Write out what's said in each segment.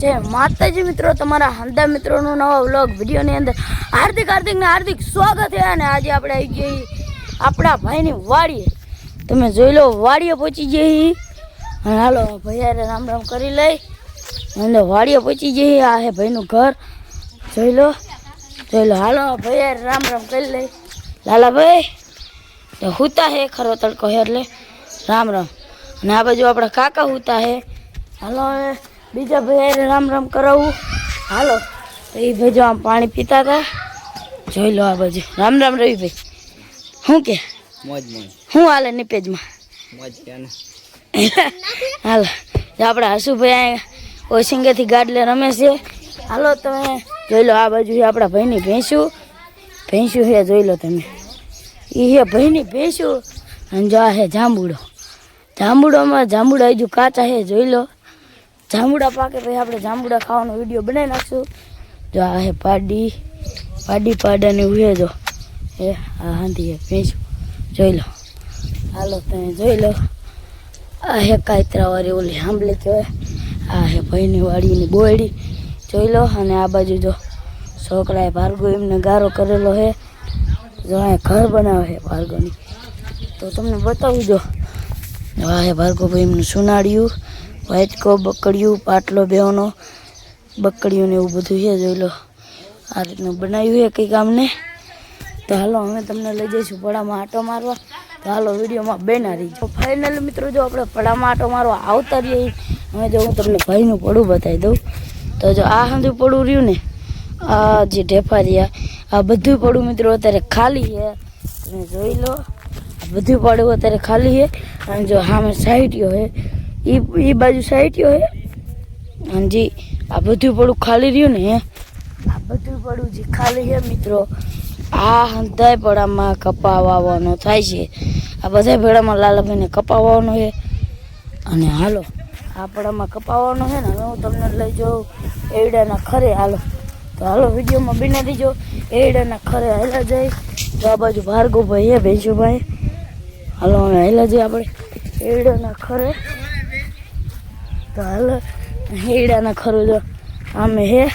जय माताजी मित्रों, तमारा हंदा मित्रों नवा व्लॉग वीडियो ની અંદર હાર્દિક સ્વાગત છે। અને આજે આપણે આવી ગઈ આપણા ભાઈની વાડીએ। તમે જોઈ લો, વાડીએ પહોંચી ગઈ। અને હાલો ભાઈ રામ રામ કરી લઈ અને વાડીએ પહોંચી ગઈ। આ હે ભાઈનું ઘર, જોઈ લો। હાલો ભાઈ રામ રામ કરી લઈ। લાલા ભાઈ તો હુતા હે, ખરો તડકો હે એટલે રામ રામ। અને આ બાજુ આપણા કાકા હુતા હે। હાલો बीजा भाई राम राम करावू। हालो तो ये भाई जो आम पानी पीता था, जो लो आ बाजू राम राम रवि भाई। हूँ के मौज मौज हूँ हाले निपेज में मौज क्या ना हालो जो अपना हसू भाई ओ सिंगे थी गाडले रमे से। हालो तमे जो लो आ बाजू है अपना भाई नी भैंसू भैंसू है, जो लो तमे ये भाई नी भैंसू। जो है जांबूड़ो जांबूड़ो में जांबूड़ा जो काचा है, जो लो जांबूड़ा पाके भाई आप जांबूड़ा खावा वीडियो बनाई नाखशू। जो आ है पाडी पाडी पाडा ने हुए जो ए हांधी है भैंसू, जो लो। हालो तमे जो लो, आ है कायतरा वाली ओली हांभले कहे। आ है भाईनी वाड़ी नी बोयडी, जो लो। अने आ बाजू जो छोकराए भार्गव एमने गारो करेलो है, जो आ घर बनावे है भार्गव नी। तो तमने बतावू जो आ है भार्गव भाई एमने सुनाड़िયું वाइट को बकड़ियों पाटलो बेहोनो बकड़ियों ने એવું બધું છે, જોઈ લો। આ રીતનું બનાવ્યું છે કંઈક આમને। તો હાલો અમે તમને લઈ જઈશું પડામાં આટો મારવા। તો હાલો વિડીયોમાં બેના રહીજો। ફાઇનલી મિત્રો જો આપણે પડામાં આટો મારવા આવતા રહીએ, હવે જો હું તમને ભાઈનું પડું બતાવી દઉં। તો જો આ હાંધું પડું રહ્યું ને, આ જે ઢેફા રહ્યા, આ બધું પડું મિત્રો અત્યારે ખાલી છે। તમે જોઈ લો, આ બધું પડું અત્યારે ખાલી છે। અને જો સામે સાઈડ્યો છે, ई बाजू साइड है। हाँ जी, आ बधु पड़ू खाली रह्यु ने, आ बधु पड़ू जी खाली है मित्रों। आ हंधाय पड़ा में कपा वावनो थाय छे। आ बधाय भेड़ा में लालाभाई ने कपा वावनो है। अने हालो आ पड़ा में कपा वावनो है ने, हूँ तमने लई जाऊं एडाना खरे। हालो तो हालो विडियो में बिना दीजो, एडाना खरे हेला जाए। तो आ बाजू भार्गव भाई है भेंसू भाई। हालो हमें हेला जाए आपणे एडाना खरे। तो हाल हेड़ा ना खरो जो आमे है।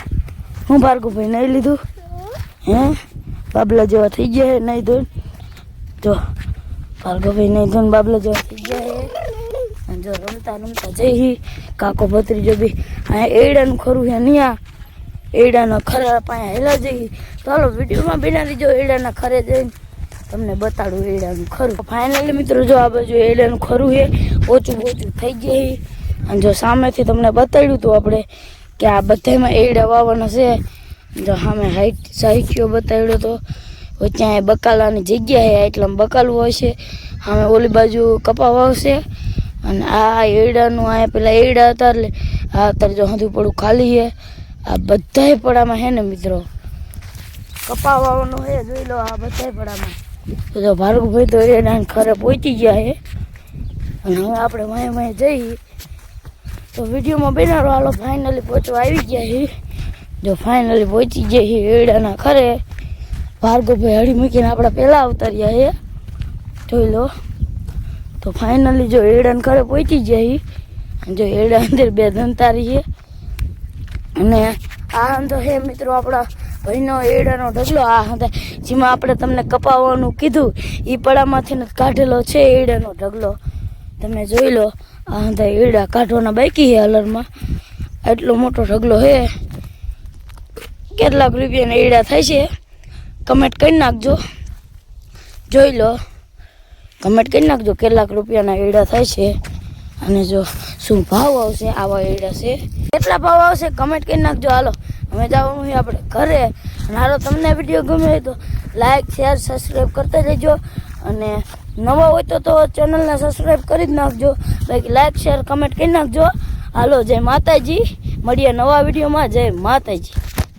हूँ भार्गव भाई नहीं लीधु है, बाबला जेवा थी गया है नहीं धोन। जो भार्गव भाई नहीं धोन बाबला जेवा थी गया है। जो रमता रमता जई काको भत्री जो भी हाँ एड़ा नु खरू है नहीं, आ एड़ा ना खरा पाया हेला जई। तो हालो वीडियो में बिना दीजो एड़ा ना खरे जई तमने बताड़ू एड़ा नु खरू। फाइनली मित्रों जो आ बाजू एड़ा नु खरू है, ओछू ओछू थई गई। અને જો સામેથી તમને બતાડ્યું તો આપણે કે આ બધામાં એડા વાવવાનો છે। જો સામે હાઈટ સાહિત્યો બતાડ્યો તો ત્યાં બકાલાની જગ્યા છે, એટલામાં બકાલું હોય છે। સામે ઓલી બાજુ કપા વાવશે। અને આ એડાનું આ પેલા એડા હતા એટલે આ અત્યારે જો હંધું પડું ખાલી છે। આ બધાય પડામાં છે ને મિત્રો કપા વાવવાનો છે, જોઈ લો આ બધાય પડામાં। તો જો ભાર્ગવભાઈ તો એડા ખરે પહોંચી ગયા છે। અને હવે આપણે વાંહે વાંહે જઈ। तो वीडियो में बना रहो। हालो फाइनली पहुंचवा आई गया है। जो फाइनली पहुंची गए है एड़ा ना खरे। भार्गव भाई हड़ी मूकीने आपड़ा पहला अवतरिया है, जोई लो। तो फाइनली जो एड़ा ना खरे पहुंची गया है। जो एड़ा अंदर बे धनतारी है अने आ हंधो है मित्रों आपड़ा भाईनो एड़ानो ढगलो। आ हंधे जेमां आपणे तमने कपाववानुं कीधुं ई पड़ामांथी ने काढेलो छे एड़ानो ढगलो। तमे जोई लो, आ हंधा एड़ा काढवाना बाकी है हलर में। एटलो मोटो ढगलो है। केटलाक रूपियाना एड़ा थाय छे कमेंट करी नाखजो। जोई लो, कमेंट करी नाखजो केटलाक रूपियाना एड़ा थाय छे। अने जो शुं भाव आवशे आवा एड़ा छे, केटला भाव आवशे कमेंट करी नाखजो। हालो हमें जवानुं छे आपणे घरे। अने हालो तमने विडियो गमे तो लाइक शेर सब्सक्राइब करता रहेजो। अने नवा हो तो चैनल ने सब्सक्राइब कर नाखजो। बाकी लाइक शेर कमेंट कर नाखजो। हालो जय माताजी, मळीए नवा विडियो में। जय माताजी।